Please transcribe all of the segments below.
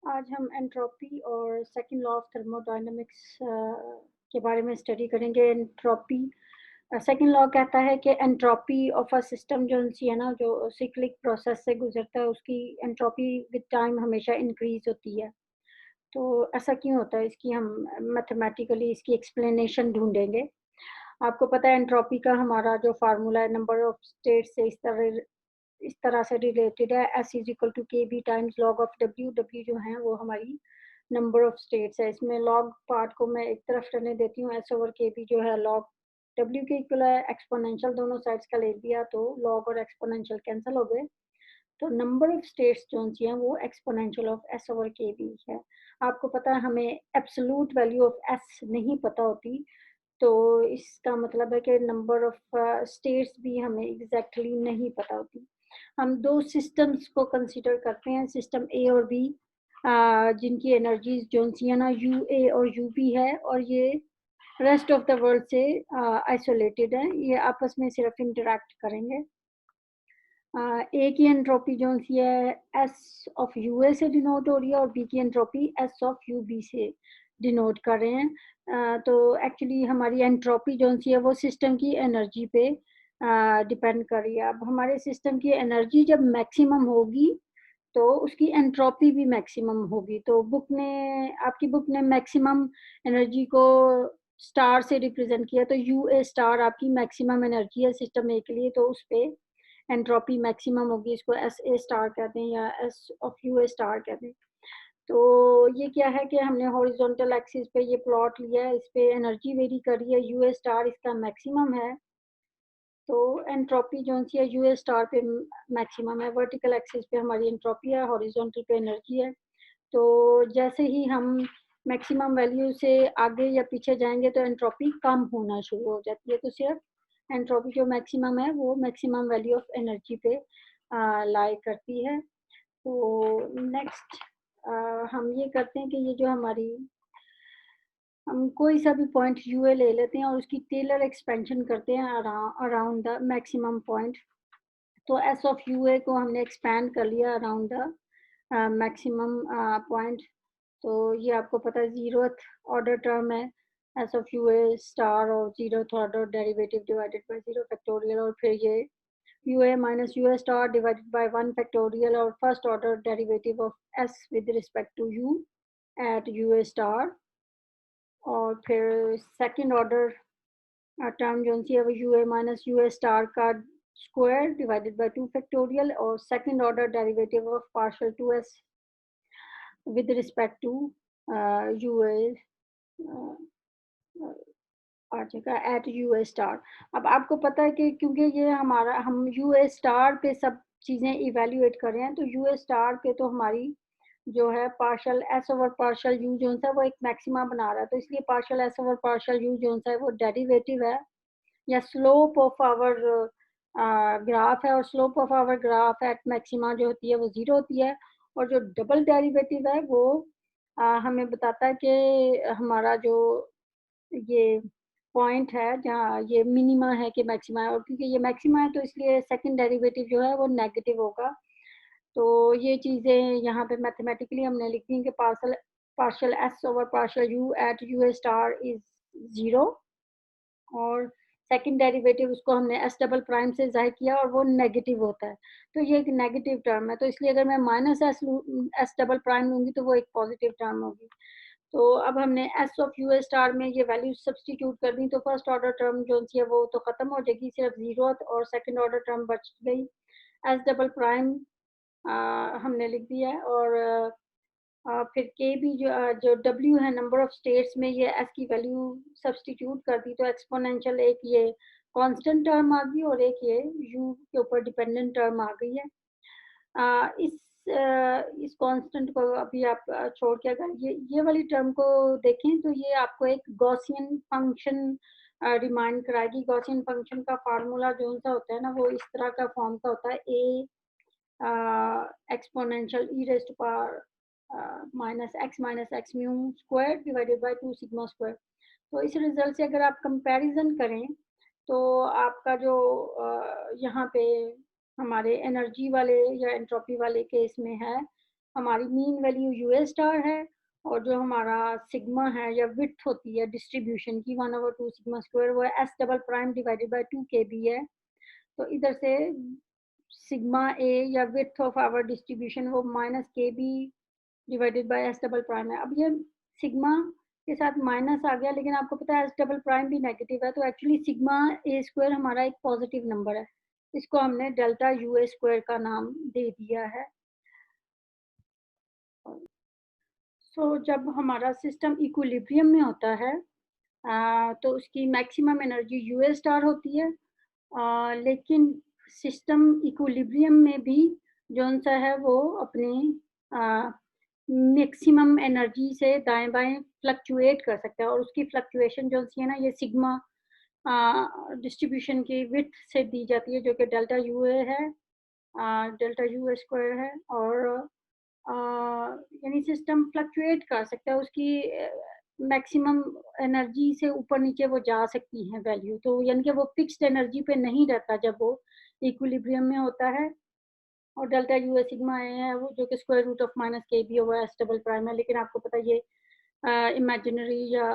आज हम एंट्रोपी और सेकंड लॉ ऑफ थर्मोडायनामिक्स के बारे में स्टडी करेंगे। एंट्रोपी सेकंड लॉ कहता है कि एंट्रोपी ऑफ अ सिस्टम जो सी है ना, जो साइक्लिक प्रोसेस से गुजरता है, उसकी एंट्रोपी विद टाइम हमेशा इंक्रीज होती है। तो ऐसा क्यों होता है, इसकी हम मैथमेटिकली इसकी एक्सप्लेनेशन ढूंढेंगे। आपको पता है एंट्रोपी का हमारा जो फार्मूला है, नंबर ऑफ स्टेट से इस तरह से रिलेटेड है, S is equal to K B times log of W. W जो है वो हमारी नंबर ऑफ स्टेट्स है। इसमें लॉग पार्ट को मैं एक तरफ रहने देती हूँ, एस ओवर के बी जो है लॉग डब्ल्यू के इक्वल है, एक्सपोनेंशियल दोनों साइड्स का ले लिया तो लॉग और एक्सपोनेंशियल कैंसिल हो गए। तो नंबर ऑफ स्टेट्स जो सी हैं वो एक्सपोनेंशियल ऑफ एस ओवर के बी है। आपको पता है हमें एब्सोलूट वैल्यू ऑफ एस नहीं पता होती, तो इसका मतलब है कि नंबर ऑफ स्टेट्स भी हमें एग्जैक्टली नहीं पता होती। हम दो सिस्टम्स को कंसीडर करते हैं, सिस्टम ए और बी, जिनकी एनर्जीज जो सी है ना यू ए और यू बी है, और ये रेस्ट ऑफ द वर्ल्ड से आइसोलेटेड है, ये आपस में सिर्फ इंटरेक्ट करेंगे। ए की एंट्रोपी जो सी है एस ऑफ यू ए से डिनोट हो रही है, और बी की entropy S of U B से डिनोट कर रहे हैं। तो एक्चुअली हमारी एंट्रोपी जो सी है वो सिस्टम की एनर्जी पे डिपेंड कर रही है। अब हमारे सिस्टम की एनर्जी जब मैक्सिमम होगी तो उसकी एंट्रोपी भी मैक्सिमम होगी। तो बुक ने आपकी बुक ने मैक्सिमम एनर्जी को स्टार से रिप्रेजेंट किया, तो यू ए स्टार आपकी मैक्सिमम एनर्जी है सिस्टम ए के लिए, तो उस पे एंट्रोपी मैक्सिमम होगी। इसको एस ए स्टार कहते हैं या S of u A star कहते हैं। तो ये क्या है कि हमने हॉरिजॉन्टल एक्सिस पे ये प्लॉट लिया है, इस पे एनर्जी वेरी कर रही है, यू ए स्टार इसका मैक्सिमम है, तो एंट्रोपी जो सी है यू ए स्टार पे मैक्सिमम है। वर्टिकल एक्सिस पे हमारी एंट्रोपी है, हॉरिजॉन्टल पे एनर्जी है। तो जैसे ही हम मैक्सिमम वैल्यू से आगे या पीछे जाएंगे तो एंट्रोपी कम होना शुरू हो जाती है। तो सिर्फ एंट्रोपी जो मैक्सिमम है वो मैक्सिमम वैल्यू ऑफ एनर्जी पे लाई करती है। तो नेक्स्ट हम ये करते हैं कि ये जो हमारी हम कोई सा भी पॉइंट यू ए ले लेते हैं और उसकी टेलर एक्सपेंशन करते हैं अराउंड द मैक्सिमम पॉइंट। तो एस ऑफ यू ए को हमने एक्सपैंड कर लिया अराउंड द मैक्सिमम पॉइंट। तो ये आपको पता है जीरोथ ऑर्डर टर्म है, s of u A star, और zeroth order derivative divided by zero factorial, और फिर ये u a minus u A star divided by one factorial, और first order derivative of s with respect to u at U A star, और फिर second order term जो सी है वो u a minus u A star का square divided by two factorial, और second order derivative of partial two s with respect to u a आ जाएगा एट यू ए स्टार। अब आपको पता है कि क्योंकि ये हमारा हम यू ए स्टार पे सब चीज़ें इवेल्युएट कर रहे हैं, तो यू ए स्टार पे तो हमारी जो है partial S over partial you जो है वो एक मैक्सिमा बना रहा है, तो इसलिए partial S over partial you जो है वो डेरिवेटिव है या स्लोप ऑफ आवर ग्राफ है, और slope of our graph at maxima जो होती है वो जीरो होती है। और जो डबल डेरिवेटिव है वो हमें बताता है कि हमारा जो ये पॉइंट है जहाँ ये मिनिमा है कि मैक्सिमा है, और क्योंकि ये मैक्सिमा है तो इसलिए सेकंड डेरिवेटिव जो है वो नेगेटिव होगा। तो ये चीज़ें यहाँ पे मैथमेटिकली हमने लिखी हैं कि partial partial S over partial U at U A star is zero, और सेकंड डेरिवेटिव उसको हमने एस डबल प्राइम से ज़ाहिर किया और वो नेगेटिव होता है। तो ये एक नेगेटिव टर्म है, तो इसलिए अगर मैं माइनस एस डबल प्राइम लूँगी तो वो एक पॉजिटिव टर्म होगी। तो अब हमने S of u A star में ये वैल्यू सब्सटीट्यूट कर दी, तो फर्स्ट ऑर्डर टर्म जो सी है वो तो खत्म हो जाएगी, सिर्फ जीरो और सेकंड ऑर्डर टर्म बच गई। एस डबल प्राइम हमने लिख दिया है, और फिर के भी जो डब्ल्यू है नंबर ऑफ स्टेट्स में, ये एस की वैल्यू सब्सटीट्यूट कर दी तो एक्सपोनेंशियल एक ये कांस्टेंट टर्म आ गई और एक ये यू के ऊपर डिपेंडेंट टर्म आ गई है। इस कांस्टेंट को अभी आप छोड़ के अगर ये वाली टर्म को देखें तो ये आपको एक गॉसियन फंक्शन रिमाइंड कराएगी। गॉसियन फंक्शन का फार्मूला जो सा होता है ना वो इस तरह का फॉर्म का होता है, a exponential e raise to power minus x mu square divided by 2 sigma square. तो इस रिजल्ट से अगर आप कंपैरिजन करें तो आपका जो यहाँ पे हमारे एनर्जी वाले या एंट्रोपी वाले केस में है, हमारी मीन वैल्यू यूए स्टार है और जो हमारा सिग्मा है या विड्थ होती है डिस्ट्रीब्यूशन की 1/2 सिग्मा स्क्वायर वो S double prime divided by 2 के बी है। तो इधर से सिग्मा ए या विड्थ ऑफ आवर डिस्ट्रीब्यूशन वो minus K B divided by S double prime है। अब ये सिग्मा के साथ माइनस आ गया, लेकिन आपको पता है एस डबल प्राइम भी नेगेटिव है, तो एक्चुअली सिग्मा ए स्क्वायर हमारा एक पॉजिटिव नंबर है। इसको हमने डेल्टा यू ए स्क्वायर का नाम दे दिया है। जब हमारा सिस्टम इक्विलिब्रियम में होता है तो उसकी मैक्सिमम एनर्जी यूए स्टार होती है, लेकिन सिस्टम इक्विलिब्रियम में भी जौन सा है वो अपनी मैक्सिमम एनर्जी से दाएं बाएं फ्लक्चुएट कर सकता है, और उसकी फ्लक्चुएशन जो सी है ना ये सिग्मा डिस्ट्रीब्यूशन की विड्थ से दी जाती है, जो कि डेल्टा यू ए है, डेल्टा यू ए स्क्वायर है। और यानी सिस्टम फ्लक्चुएट कर सकता है, उसकी मैक्सिमम एनर्जी से ऊपर नीचे वो जा सकती हैं वैल्यू, तो यानी कि वो फिक्स्ड एनर्जी पे नहीं रहता जब वो इक्विलिब्रियम में होता है। और delta you A sigma A है वो, जो कि square root of minus K B over S double prime है, लेकिन आपको पता है ये इमेजिनरी या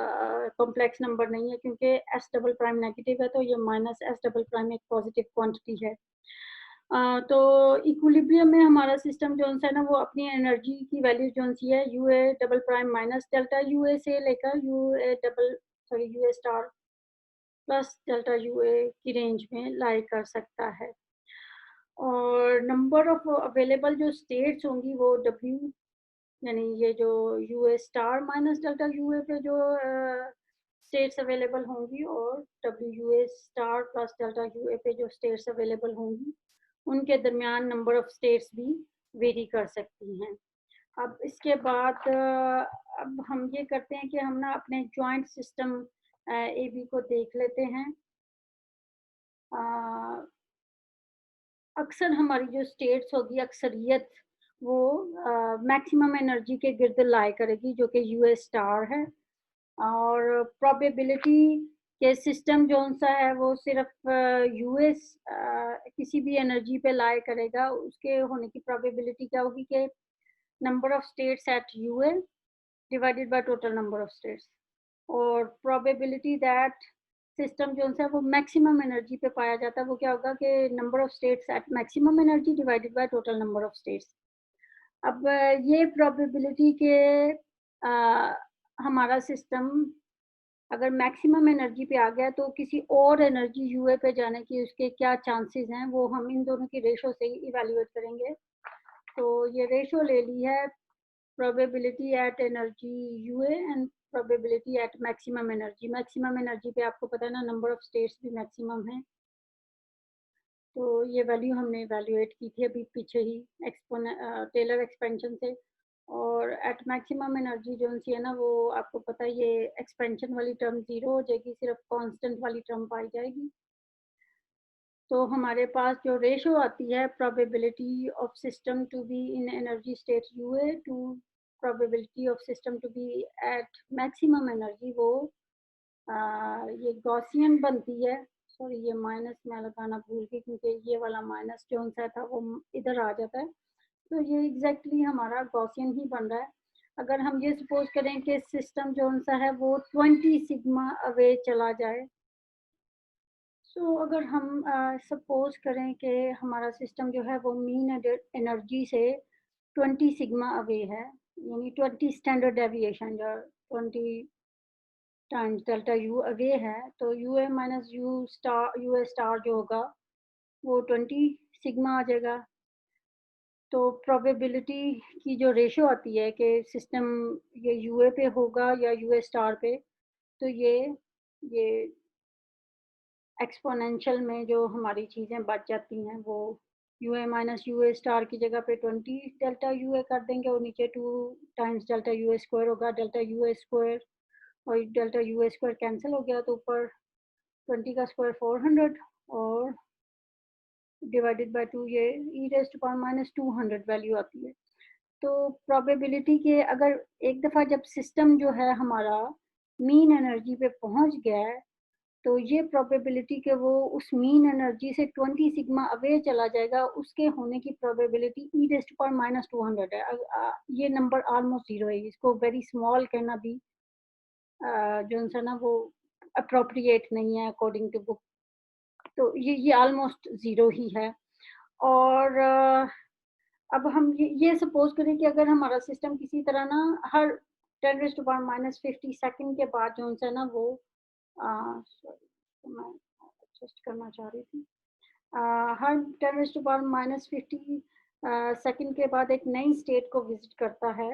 कॉम्प्लेक्स नंबर नहीं है, क्योंकि एस डबल प्राइम नेगेटिव है, तो ये माइनस एस डबल प्राइम एक पॉजिटिव क्वांटिटी है। तो इक्विलिब्रियम में हमारा सिस्टम जो है ना वो अपनी एनर्जी की वैल्यू जो सी है you a double prime minus delta U A से लेकर U A star plus delta you a की रेंज में लाई कर सकता है। और नंबर ऑफ अवेलेबल जो स्टेट्स होंगी वो डब्ल्यू, यानी ये जो u A star minus delta you a पे जो स्टेट्स अवेलेबल होंगी, और W u A star plus delta you a पे जो स्टेट्स अवेलेबल होंगी, उनके दरमियान नंबर ऑफ स्टेट्स भी वेरी कर सकती हैं। अब इसके बाद अब हम ये करते हैं कि हम ना अपने जॉइंट सिस्टम ए बी को देख लेते हैं। अक्सर हमारी जो स्टेट्स होगी अक्सरियत वो मैक्सिमम एनर्जी के गिर्द लाई करेगी, जो कि यू एस स्टार है। और प्रोबेबिलिटी के सिस्टम जो सा है वो सिर्फ यूएस किसी भी एनर्जी पे लाई करेगा, उसके होने की प्रोबेबिलिटी क्या होगी कि number of states at UA divided by total number of states. और प्रोबेबिलिटी दैट सिस्टम जो है वो मैक्सिमम एनर्जी पे पाया जाता है, वो क्या होगा कि number of states at maximum energy divided by total number of states. अब ये प्रोबेबिलिटी के हमारा सिस्टम अगर मैक्सिमम एनर्जी पे आ गया तो किसी और एनर्जी यूए पे जाने की उसके क्या चांसेस हैं, वो हम इन दोनों की रेशो से ही इवेल्युएट करेंगे। तो ये रेशो ले ली है probability at energy UA and probability at maximum energy. Maximum energy पे आपको पता है ना नंबर ऑफ स्टेट्स भी मैक्सिमम है, तो ये वैल्यू हमने इवेल्युएट की थी अभी पीछे ही टेलर एक्सपेंशन से। और एट मैक्सिमम एनर्जी जो सी है ना वो आपको पता है ये एक्सपेंशन वाली टर्म जीरो हो जाएगी, सिर्फ कांस्टेंट वाली टर्म पाई जाएगी। तो हमारे पास जो रेशो आती है probability of system to be in energy state UA to probability of system to be at maximum energy, वो ये गॉसियन बनती है। सॉरी ये माइनस मैं लगाना भूल गई, क्योंकि ये वाला माइनस जो सा था वो इधर आ जाता है, तो ये एग्जैक्टली हमारा गॉसियन ही बन रहा है। अगर हम ये सपोज करें कि सिस्टम जो सा है वो 20 सिग्मा अवे चला जाए, अगर हम सपोज करें कि हमारा सिस्टम जो है वो मीन एनर्जी से 20 सिग्मा अवे है, यानी 20 स्टैंडर्ड डेविएशन जो 20 टाइम्स डेल्टा यू अवे है, तो you a minus u A star जो होगा वो 20 सिग्मा आ जाएगा। तो प्रोबेबिलिटी की जो रेशो आती है कि सिस्टम ये यूए पे होगा या यूए स्टार पे, तो ये एक्सपोनेंशियल में जो हमारी चीज़ें बच जाती हैं वो u a minus u A star की जगह पे 20 डेल्टा यू ए कर देंगे, और नीचे 2 times delta U A square होगा, डेल्टा यू ए स्क्वायर और delta U A square cancel हो गया, तो ऊपर 20 का स्क्वायर 400 और डिवाइडेड बाय 2 ये e raised to power minus 200 value आती है। तो प्रोबेबिलिटी के अगर एक दफ़ा जब सिस्टम जो है हमारा मीन एनर्जी पे पहुंच गया है, तो ये प्रोबेबिलिटी कि वो उस मीन एनर्जी से 20 सिग्मा अवे चला जाएगा, उसके होने की प्रोबेबिलिटी e⁻²00 है। ये नंबर ऑलमोस्ट 0 है। इसको वेरी स्मॉल कहना भी जो सा ना वो अप्रोप्रिएट नहीं है अकॉर्डिंग टू बुक। तो ये ऑलमोस्ट 0 ही है। और अब हम ये सपोज करें कि अगर हमारा सिस्टम किसी तरह ना हर 10⁻⁻50 सेकंड के बाद जो सा ना वो सॉरी मैं एडजस्ट करना चाह रही थी। हर 10⁻⁻50 सेकंड के बाद एक नई स्टेट को विजिट करता है,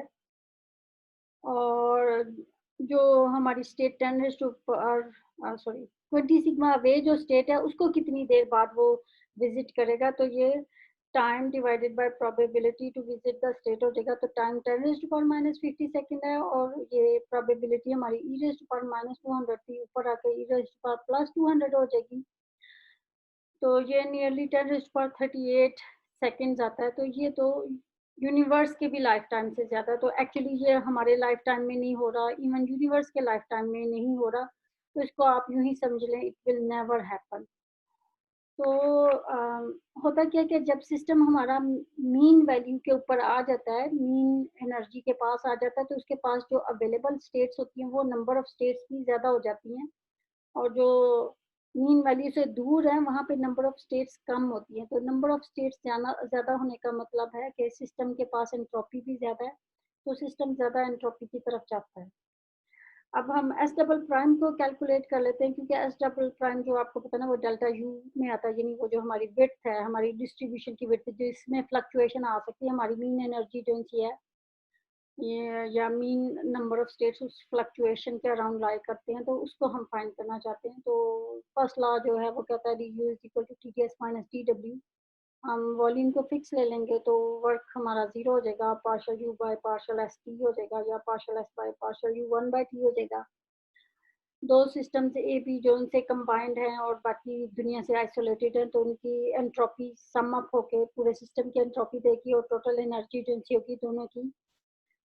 और जो हमारी स्टेट 20 सिग्मा अवे जो स्टेट है उसको कितनी देर बाद वो विजिट करेगा, तो ये time divided by probability to visit the state हो जाएगा। तो टाइम 10⁻⁻50 सेकंड है, और ये प्रोबेबिलिटी हमारी e⁻²00 थी, ऊपर आके e⁻+200 हो जाएगी। तो ये नियरली 10⁻38 सेकंड्स आता है। तो ये तो यूनिवर्स के भी लाइफ टाइम से ज़्यादा। तो एक्चुअली ये हमारे लाइफ टाइम में नहीं हो रहा, इवन यूनिवर्स के लाइफ टाइम में नहीं हो रहा। तो इसको आप यूँ ही समझ लें, इट विल नेवर हैपन। तो होता क्या है कि जब सिस्टम हमारा मीन वैल्यू के ऊपर आ जाता है, मीन एनर्जी के पास आ जाता है, तो उसके पास जो अवेलेबल स्टेट्स होती हैं वो नंबर ऑफ स्टेट्स भी ज़्यादा हो जाती हैं, और जो मीन वैल्यू से दूर है वहाँ पे नंबर ऑफ स्टेट्स कम होती हैं। तो नंबर ऑफ स्टेट्स ज़्यादा होने का मतलब है कि सिस्टम के पास एंट्रोपी भी ज़्यादा है, तो सिस्टम ज़्यादा एंट्रोपी की तरफ जाता है। अब हम एस डबल प्राइम को कैलकुलेट कर लेते हैं, क्योंकि एस डबल प्राइम जो आपको पता है ना वो डेल्टा यू में आता है, यानी वो जो हमारी विड्थ है, हमारी डिस्ट्रीब्यूशन की विड्थ, जिसमें फ्लक्चुएशन आ सकती है। हमारी मीन एनर्जी जो है ये या मीन नंबर ऑफ स्टेट्स उस फ्लक्चुएशन के अराउंड लाई करते हैं, तो उसको हम फाइंड करना चाहते हैं। तो फर्स्ट लॉ जो है वो कहता है du is equal to TDS minus TW। हम वॉल्यूम को फिक्स ले लेंगे तो वर्क हमारा 0 हो जाएगा, partial u by partial S T हो जाएगा, या partial S by partial u 1/t हो जाएगा। दो सिस्टम्स ए बी जो उनसे कंबाइंड हैं और बाकी दुनिया से आइसोलेटेड हैं, तो उनकी एंट्रोपी सम अप होके पूरे सिस्टम की एंट्रोपी देगी, और टोटल एनर्जी जो होगी दोनों की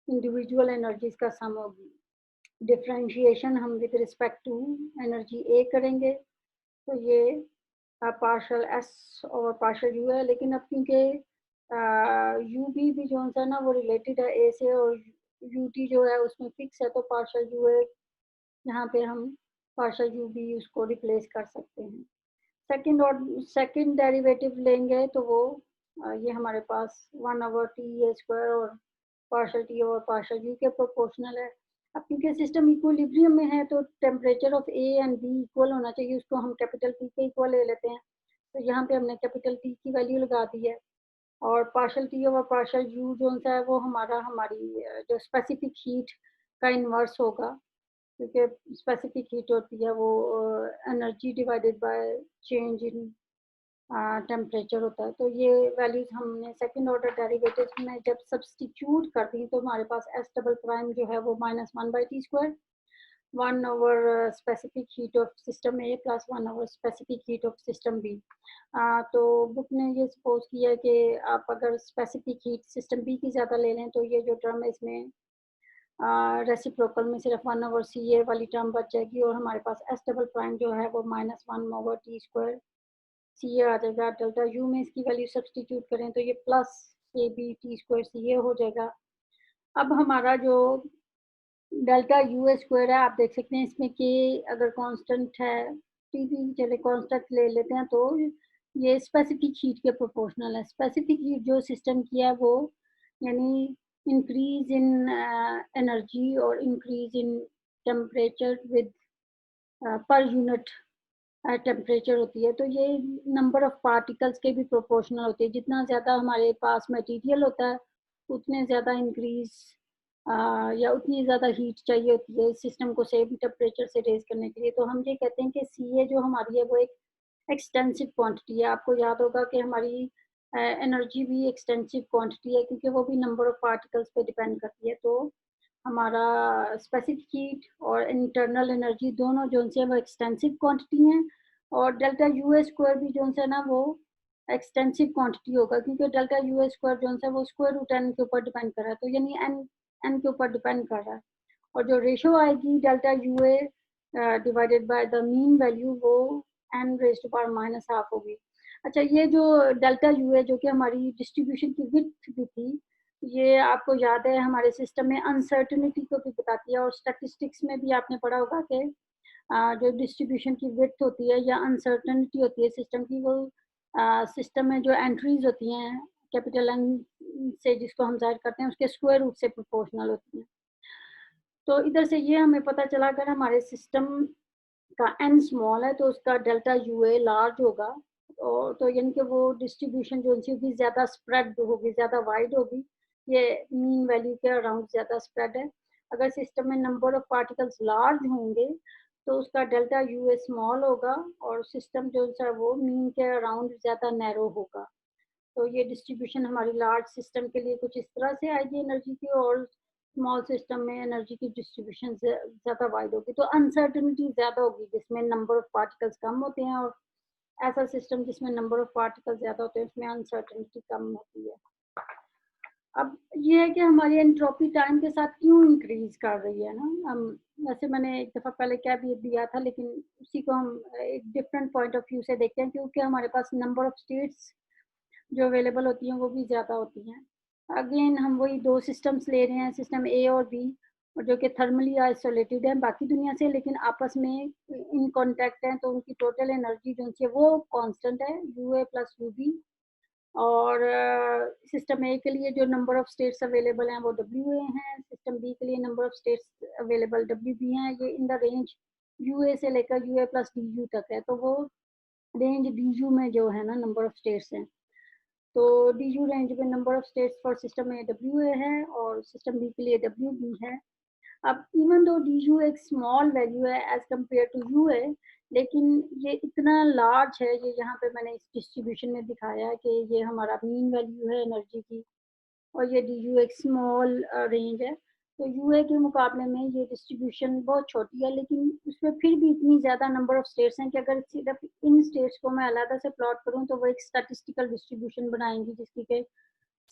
इंडिविजुअल एनर्जीज का सम होगी। डिफरेंशिएशन हम विद रिस्पेक्ट टू एनर्जी ए करेंगे, तो ये पार्शियल एस और पार्शियल यू है। लेकिन अब क्योंकि यू भी जो है ना वो रिलेटेड है ए से, और यू टी जो है उसमें फिक्स है, तो पार्शियल यू है यहाँ पे हम पार्शियल यू भी उसको रिप्लेस कर सकते हैं। सेकंड डेरिवेटिव लेंगे तो वो ये हमारे पास 1/T² और पार्शियल टी और पार्शियल यू के प्रोपोर्शनल है। अब क्योंकि सिस्टम इक्विलिब्रियम में है, तो temperature of A and B equal होना चाहिए, उसको हम कैपिटल T के इक्वल ले लेते हैं। तो यहाँ पे हमने कैपिटल T की वैल्यू लगा दी है, और पार्शियल टी और पार्शियल यू जो है वो हमारी जो स्पेसिफिक हीट का इन्वर्स होगा, क्योंकि स्पेसिफिक हीट होती है वो energy divided by change in temperature होता है। तो ये वैल्यूज हमने सेकंड ऑर्डर डेरिवेटिव में जब सब्सटीट्यूट कर दी, तो हमारे पास एस डबल प्राइम जो है वो -1/T², 1/, specific heat of system A plus 1/, specific heat of system B. तो बुक ने ये सपोज किया कि आप अगर स्पेसिफिक हीट सिस्टम बी की ज़्यादा ले लें, तो ये जो टर्म है इसमें रेसिप्रोकल में सिर्फ 1/CA वाली टर्म बच जाएगी, और हमारे पास एस डबल प्राइम जो है वो -1/T² सी ए आ जाएगा। डेल्टा यू में इसकी वैल्यू सब्सटीट्यूट करें तो ये प्लस AB T² हो जाएगा। अब हमारा जो डेल्टा U² है, आप देख सकते हैं इसमें के अगर कांस्टेंट है, टी भी चले कांस्टेंट ले लेते हैं, तो ये स्पेसिफिक हीट के प्रोपोर्शनल है। स्पेसिफिक हीट जो सिस्टम की है वो यानी इंक्रीज इन एनर्जी और increase in temperature with per unit temperature होती है। तो ये नंबर ऑफ पार्टिकल्स के भी प्रोपोर्शनल होती है। जितना ज़्यादा हमारे पास मटेरियल होता है, उतने ज़्यादा इंक्रीज या उतनी ज़्यादा हीट चाहिए होती है सिस्टम को सेम टेम्परेचर से रेज करने के लिए। तो हम ये कहते हैं कि सी ए जो हमारी है वो एक एक्सटेंसिव क्वांटिटी है। आपको याद होगा कि हमारी एनर्जी भी एक्सटेंसिव क्वांटिटी है, क्योंकि वो भी नंबर ऑफ पार्टिकल्स पे डिपेंड करती है। तो हमारा स्पेसिफिक हीट और इंटरनल एनर्जी दोनों जो है वो एक्सटेंसिव क्वांटिटी हैं, और डेल्टा U² भी जो है ना वो एक्सटेंसिव क्वांटिटी होगा, क्योंकि डेल्टा U² जो है वो √n के ऊपर डिपेंड कर रहा है, तो यानी n के ऊपर डिपेंड कर रहा है। और जो रेशो आएगी delta UA divided by the mean value, वो n raise to power minus half होगी। अच्छा, ये जो डेल्टा यू है, जो कि हमारी डिस्ट्रीब्यूशन की विड्थ भी थी, ये आपको याद है हमारे सिस्टम में अनसर्टेनिटी को भी बताती है, और स्टैटिस्टिक्स में भी आपने पढ़ा होगा कि जो डिस्ट्रीब्यूशन की विड्थ होती है या अनसर्टेनिटी होती है सिस्टम की, वो सिस्टम में जो एंट्रीज होती हैं कैपिटल एन से, जिसको हम जाहिर करते हैं, उसके स्क्वायर रूट से प्रोपोर्शनल होती हैं। तो इधर से ये हमें पता चला, अगर हमारे सिस्टम का एन स्मॉल है तो उसका डेल्टा यू ए लार्ज होगा, और तो यानी कि वो डिस्ट्रीब्यूशन जो होगी ज़्यादा स्प्रेड होगी, ज़्यादा वाइड होगी, ये मीन वैल्यू के अराउंड ज़्यादा स्प्रेड है। अगर सिस्टम में नंबर ऑफ पार्टिकल्स लार्ज होंगे तो उसका डेल्टा यू ए स्मॉल होगा, और सिस्टम जो है वो मीन के अराउंड ज़्यादा नैरो होगा। तो ये डिस्ट्रीब्यूशन हमारी लार्ज सिस्टम के लिए कुछ इस तरह से आएगी एनर्जी की, और स्मॉल सिस्टम में एनर्जी की डिस्ट्रीब्यूशन ज़्यादा वाइड होगी, तो अनसर्टेनिटी ज़्यादा होगी जिसमें नंबर ऑफ पार्टिकल्स कम होते हैं, और ऐसा सिस्टम जिसमें नंबर ऑफ पार्टिकल्स ज़्यादा होते हैं उसमें अनसर्टेनिटी कम होती है। अब ये है कि हमारी एंट्रोपी टाइम के साथ क्यों इंक्रीज कर रही है ना, हम वैसे मैंने एक दफ़ा पहले क्या भी दिया था, लेकिन उसी को हम एक डिफरेंट पॉइंट ऑफ व्यू से देखते हैं, क्योंकि हमारे पास नंबर ऑफ स्टेट्स जो अवेलेबल होती हैं वो भी ज़्यादा होती हैं। अगेन हम वही दो सिस्टम्स ले रहे हैं, सिस्टम ए और बी, और जो कि थर्मली आइसोलेटेड हैं बाकी दुनिया से, लेकिन आपस में इन कॉन्टैक्ट हैं, तो उनकी टोटल एनर्जी जो है वो कांस्टेंट है, you A plus U B. और सिस्टम ए के लिए जो नंबर ऑफ स्टेट्स अवेलेबल हैं वो डब्ल्यू ए हैं, सिस्टम बी के लिए number of states available W B हैं। ये इन द रेंज यू ए से लेकर you A plus D U तक है, तो वो रेंज डी यू में जो है ना नंबर ऑफ स्टेट्स हैं। तो डी यू रेंज में number of states for system में डब्ल्यू ए है, और सिस्टम बी के लिए डब्ल्यू बी है। अब इवन दो डी यू एक स्मॉल वैल्यू है एज कम्पेयर टू यू ए, लेकिन ये इतना लार्ज है, ये यहाँ पे मैंने इस डिस्ट्रीब्यूशन में दिखाया है कि ये हमारा मीन वैल्यू है एनर्जी की, और ये डी यू एक स्मॉल रेंज है। तो यू ए के मुकाबले में ये डिस्ट्रीब्यूशन बहुत छोटी है, लेकिन उसमें फिर भी इतनी ज़्यादा नंबर ऑफ स्टेट्स हैं कि अगर सिर्फ इन स्टेट्स को मैं अलग से प्लॉट करूँ तो वो एक स्टैटिस्टिकल डिस्ट्रीब्यूशन बनाएंगी, जिसकी के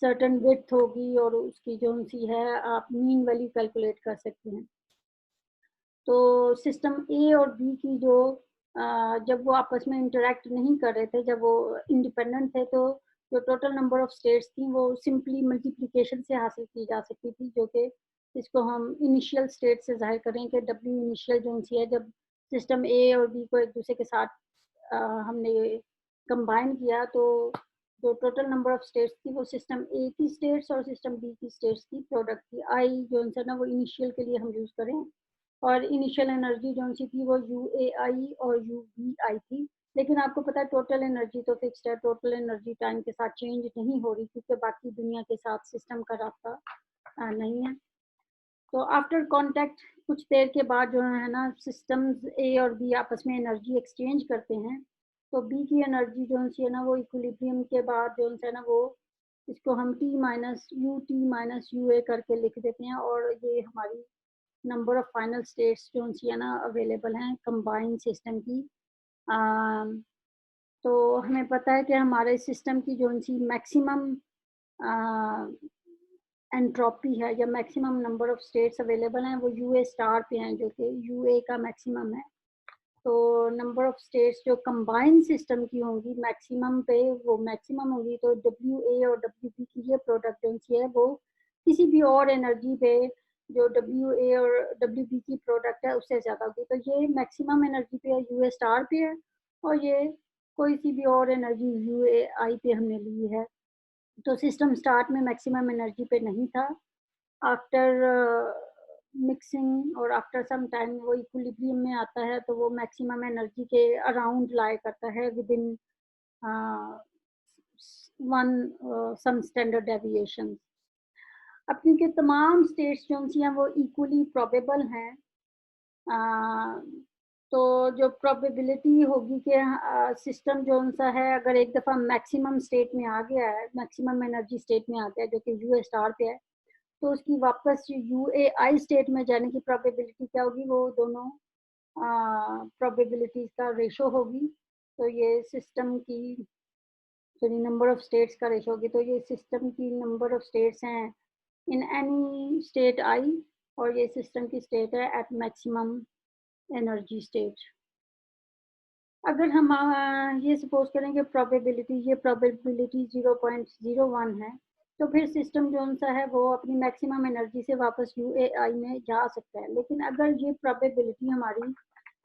सर्टेन विड्थ होगी, और उसकी जो सी है आप मीन वैल्यू कैलकुलेट कर सकते हैं। तो सिस्टम ए और बी की जो जब वो आपस में इंटरेक्ट नहीं कर रहे थे, जब वो इंडिपेंडेंट थे, तो जो टोटल नंबर ऑफ स्टेट्स थी वो सिंपली मल्टीप्लिकेशन से हासिल की जा सकती थी, जो कि इसको हम इनिशियल स्टेट से जाहिर करें कि डब्ल्यू इनिशियल जो सी है, जब सिस्टम ए और बी को एक दूसरे के साथ हमने कंबाइन किया, तो जो टोटल नंबर ऑफ स्टेट्स थी वो सिस्टम ए की स्टेट्स और सिस्टम बी की स्टेट्स की प्रोडक्ट थी। आई जो है ना वो इनिशियल के लिए हम यूज़ करें, और इनिशियल एनर्जी जो सी थी वो यू ए आई और यू बी आई थी। लेकिन आपको पता है टोटल एनर्जी तो फिक्स्ड है, टोटल एनर्जी टाइम के साथ चेंज नहीं हो रही, क्योंकि बाकी दुनिया के साथ सिस्टम का रास्ता नहीं है। तो आफ्टर कांटेक्ट कुछ देर के बाद जो है ना सिस्टम्स ए और बी आपस में एनर्जी एक्सचेंज करते हैं, तो बी की एनर्जी जो है ना वो इक्विलिब्रियम के बाद जो है ना वो इसको हम टी माइनस यू ए करके लिख देते हैं, और ये हमारी नंबर ऑफ फाइनल स्टेट्स जो है ना अवेलेबल हैं कंबाइंड सिस्टम की। तो हमें पता है कि हमारे सिस्टम की जो सी मैक्सिमम एंट्रोपी है या maximum number of states available हैं वो यू ए स्टार पे हैं, जो कि यू ए का मैक्सिमम है। तो नंबर ऑफ स्टेट्स जो कंबाइंड सिस्टम की होंगी मैक्सिमम पे, वो मैक्सिमम होगी, तो डब्ल्यू ए और डब्ल्यू बी की ये प्रोडक्ट जो है वो किसी भी और एनर्जी पे जो डब्ल्यू ए और डब्ल्यू बी की प्रोडक्ट है उससे ज़्यादा होगी। तो ये मैक्सिमम एनर्जी पे यू ए स्टार पे है, और ये कोई सी भी और एनर्जी यू ए आई पे हमने ली है। तो सिस्टम स्टार्ट में मैक्सिमम एनर्जी पे नहीं था। आफ्टर मिक्सिंग और आफ्टर सम टाइम वो इक्विलिब्रियम में आता है, तो वो मैक्सिमम एनर्जी के अराउंड लाई करता है within one some standard deviation. अब क्योंकि तमाम स्टेट्स जो हैं वो इक्वली प्रोबेबल हैं, तो जो प्रोबेबिलिटी होगी कि सिस्टम जो सा है अगर एक दफ़ा मैक्सिमम स्टेट में आ गया है, मैक्सिमम एनर्जी स्टेट में आ गया है जो कि यू ए स्टार पे है, तो उसकी वापस यू ए आई स्टेट में जाने की प्रोबेबिलिटी क्या होगी, वो दोनों प्रोबेबिलिटीज का रेशो होगी। तो ये सिस्टम की सॉरी नंबर ऑफ स्टेट्स का रेशो होगी, तो ये सिस्टम की नंबर ऑफ स्टेट्स हैं इन एनी स्टेट आई, और ये सिस्टम की स्टेट है एट मैक्सिमम एनर्जी स्टेट। अगर हम ये सपोज करें कि ये प्रोबेबिलिटी 0.01 है, तो फिर सिस्टम जो सा है वो अपनी मैक्सिमम एनर्जी से वापस यूएआई में जा सकता है। लेकिन अगर ये प्रोबेबिलिटी हमारी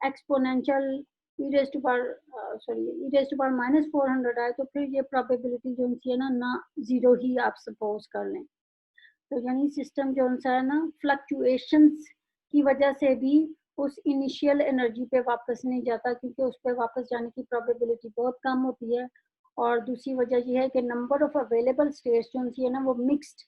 exponential e raise to power -400 आए, तो फिर ये प्रोबेबिलिटी जो है ना जीरो ही आप सपोज कर लें। तो यानी सिस्टम जो सा है ना फ्लक्चुएशंस की वजह से भी उस इनिशियल एनर्जी पे वापस नहीं जाता, क्योंकि उस पे वापस जाने की प्रोबेबिलिटी बहुत कम होती है। और दूसरी वजह यह है कि नंबर ऑफ अवेलेबल स्टेट्स जो है ना वो मिक्स्ड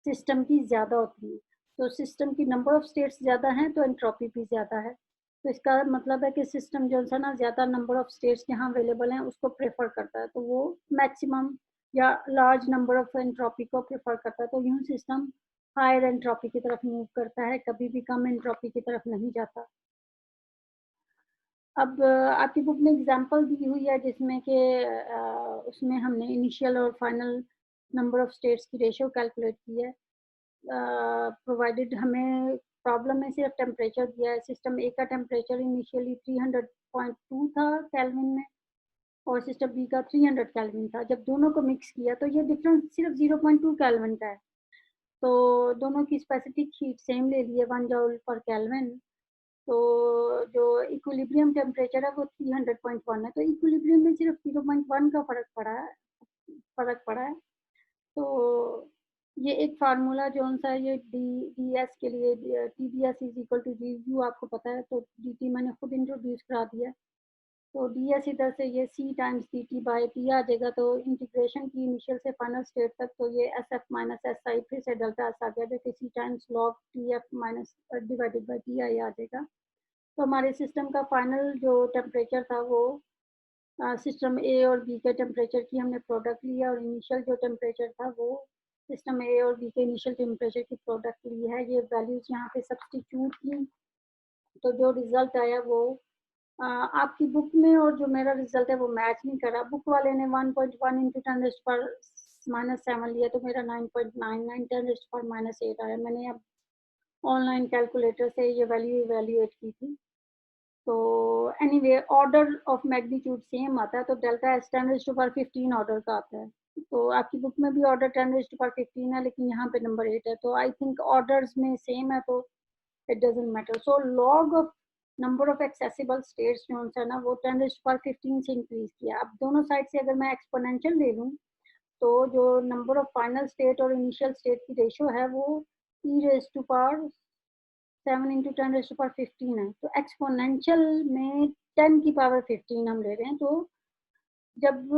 सिस्टम की ज़्यादा होती है। तो सिस्टम की नंबर ऑफ स्टेट्स ज़्यादा हैं तो एंट्रोपी भी ज़्यादा है। तो इसका मतलब है कि सिस्टम जो है ना ज़्यादा नंबर ऑफ स्टेट्स जहाँ अवेलेबल हैं उसको प्रेफर करता है, तो वो मैक्सिमम या लार्ज नंबर ऑफ एंट्रोपी को प्रेफर करता है। तो यूं सिस्टम हायर एंट्रोपी की तरफ मूव करता है, कभी भी कम एंट्रोपी की तरफ नहीं जाता। अब आपकी बुक में एग्जांपल दी हुई है जिसमें कि उसमें हमने इनिशियल और फाइनल नंबर ऑफ स्टेट्स की रेशियो कैलकुलेट की है। प्रोवाइडेड हमें प्रॉब्लम में सिर्फ टेम्परेचर दिया है। सिस्टम ए का टेम्परेचर इनिशियली 300.2 था केल्विन में और सिस्टम बी का 300 केल्विन था। जब दोनों को मिक्स किया तो ये डिफरेंस सिर्फ 0.2 केल्विन का है। तो दोनों की स्पेसिफिक हीट सेम ले लिए 1 जूल पर केल्विन। तो जो इक्विलिब्रियम टेम्परेचर है वो 300.1 है। तो इक्विलिब्रियम में सिर्फ 0.1 का फर्क पड़ा है। तो ये एक फार्मूला जो सा ये डी एस के लिए T D S is equal to G U आपको पता है, तो डी टी मैंने खुद इंट्रोड्यूस करा दिया। तो डी एस इधर से ये c times d t by t आ जाएगा। तो इंटीग्रेशन की इनिशियल से फाइनल स्टेट तक तो ये s f minus s i फिर से डेल्टा एस आ गया, जो कि c times log t f minus divided by t i आ जाएगा। तो हमारे सिस्टम का फाइनल जो टेम्परेचर था वो सिस्टम ए और बी के टेम्परेचर की हमने प्रोडक्ट लिया और इनिशियल जो टेम्परेचर था वो सिस्टम ए और बी के इनिशियल टेम्परेचर की प्रोडक्ट ली है। ये वैल्यूज यहाँ पे सब्सटीट्यूट की, तो जो रिजल्ट आया वो आपकी बुक में और जो मेरा रिजल्ट है वो मैच नहीं करा। बुक वाले ने 1.1 इंटू 10⁻⁻7 लिया, तो मेरा 9.99 10⁻⁻8 आया। मैंने अब ऑनलाइन कैलकुलेटर से ये वैल्यू इवेल्युएट की थी। तो anyway order of magnitude same आता है, तो डेल्टा एस 10⁻15 ऑर्डर का आता है। तो आपकी बुक में भी ऑर्डर 10⁻15 है, लेकिन यहाँ पे नंबर 8 है। तो आई थिंक ऑर्डर्स में सेम है, तो it doesn't matter. So log of number of accessible states जो है ना वो 10⁻15 से इंक्रीज किया। अब दोनों साइड से अगर मैं एक्सपोनेंशियल ले लूँ तो जो नंबर ऑफ फाइनल स्टेट और इनिशियल स्टेट की रेशियो है वो e⁻7 इंटू 10⁻15 है। तो एक्सपोनेंशियल में 10 की पावर 15 हम ले रहे हैं। तो जब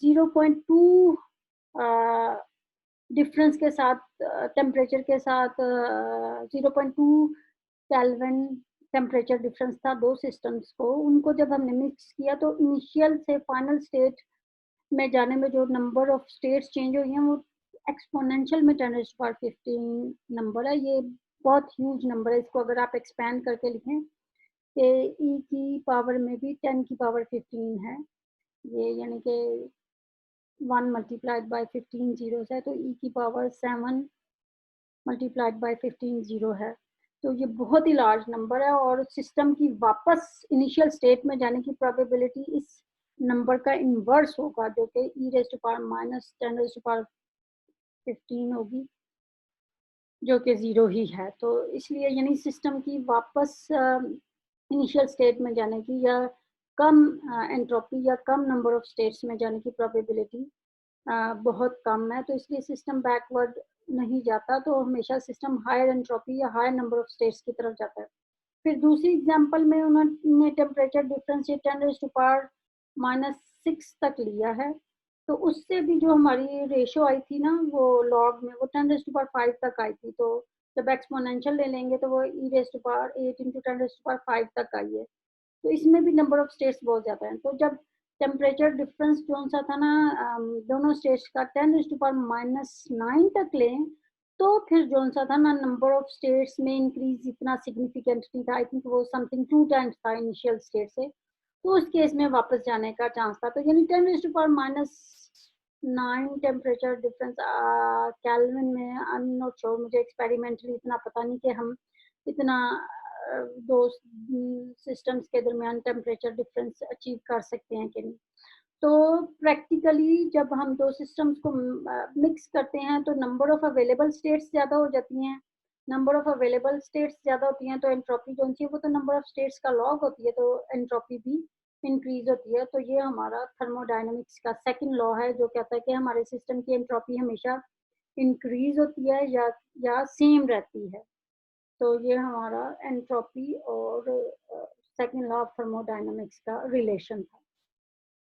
0.2 डिफरेंस के साथ टेम्परेचर के साथ 0.2 केल्विन टेम्परेचर डिफरेंस था दो सिस्टम्स को, उनको जब हमने मिक्स किया तो इनिशियल से फाइनल स्टेट में जाने में जो नंबर ऑफ स्टेट्स चेंज हुई हैं वो एक्सपोनेंशियल में 10⁻15 नंबर है। ये बहुत ह्यूज नंबर है। इसको अगर आप एक्सपैंड करके लिखें कि ई की पावर में भी 10 की पावर 15 है, ये यानी कि 1 मल्टीप्लाइड बाय 15 जीरोस है, तो ई की पावर 7 मल्टीप्लाइड बाय 15 जीरो है। तो ये बहुत ही लार्ज नंबर है और सिस्टम की वापस इनिशियल स्टेट में जाने की प्रोबेबिलिटी इस नंबर का इन्वर्स होगा, जो कि e⁻⁻10⁻15 होगी, जो कि ज़ीरो ही है। तो इसलिए यानी सिस्टम की वापस इनिशियल स्टेट में जाने की या कम एंट्रोपी या कम नंबर ऑफ स्टेट्स में जाने की प्रोबेबिलिटी बहुत कम है। तो इसलिए सिस्टम बैकवर्ड नहीं जाता, तो हमेशा सिस्टम हायर एंट्रोपी या हायर नंबर ऑफ स्टेट्स की तरफ जाता है। फिर दूसरी एग्जांपल में उन्होंने टेम्परेचर डिफरेंस 10⁻⁻6 तक लिया है। तो उससे भी जो हमारी रेशियो आई थी ना वो लॉग में वो 10⁻5 तक आई थी। तो जब एक्सपोनेंशियल ले लेंगे तो वो e⁻8 इंटू 10⁻5 तक आई है। तो इसमें भी नंबर ऑफ स्टेट्स बहुत ज़्यादा हैं। तो जब टेम्परेचर डिफरेंस जो सा था ना दोनों स्टेट्स का 10⁻⁻9 तक लें, तो फिर जो सा था ना नंबर ऑफ स्टेट्स में इंक्रीज इतना सिग्निफिकेंट नहीं था। आई थिंक वो समथिंग 2 टाइम्स था इनिशियल स्टेट से। तो उस केस में वापस जाने का चांस था। तो यानी 10⁻⁻9 टेम्परेचर डिफरेंस केल्विन में आई एम नॉट श्योर, मुझे एक्सपेरिमेंटली इतना पता नहीं कि हम इतना दो सिस्टम्स के दरमियान टेम्परेचर डिफरेंस अचीव कर सकते हैं कि नहीं। तो प्रैक्टिकली जब हम दो सिस्टम्स को मिक्स करते हैं तो नंबर ऑफ अवेलेबल स्टेट्स ज़्यादा हो जाती हैं। नंबर ऑफ अवेलेबल स्टेट्स ज़्यादा होती हैं तो एंट्रोपी जो होती है वो तो नंबर ऑफ स्टेट्स का लॉग होती है, तो एंट्रोपी भी इंक्रीज होती है। तो ये हमारा थर्मोडायनामिक्स का सेकंड लॉ है जो कहता है कि हमारे सिस्टम की एंट्रोपी हमेशा इंक्रीज होती है या सेम रहती है। तो ये हमारा एंट्रोपी और सेकंड लॉ ऑफ थर्मोडायनामिक्स का रिलेशन था।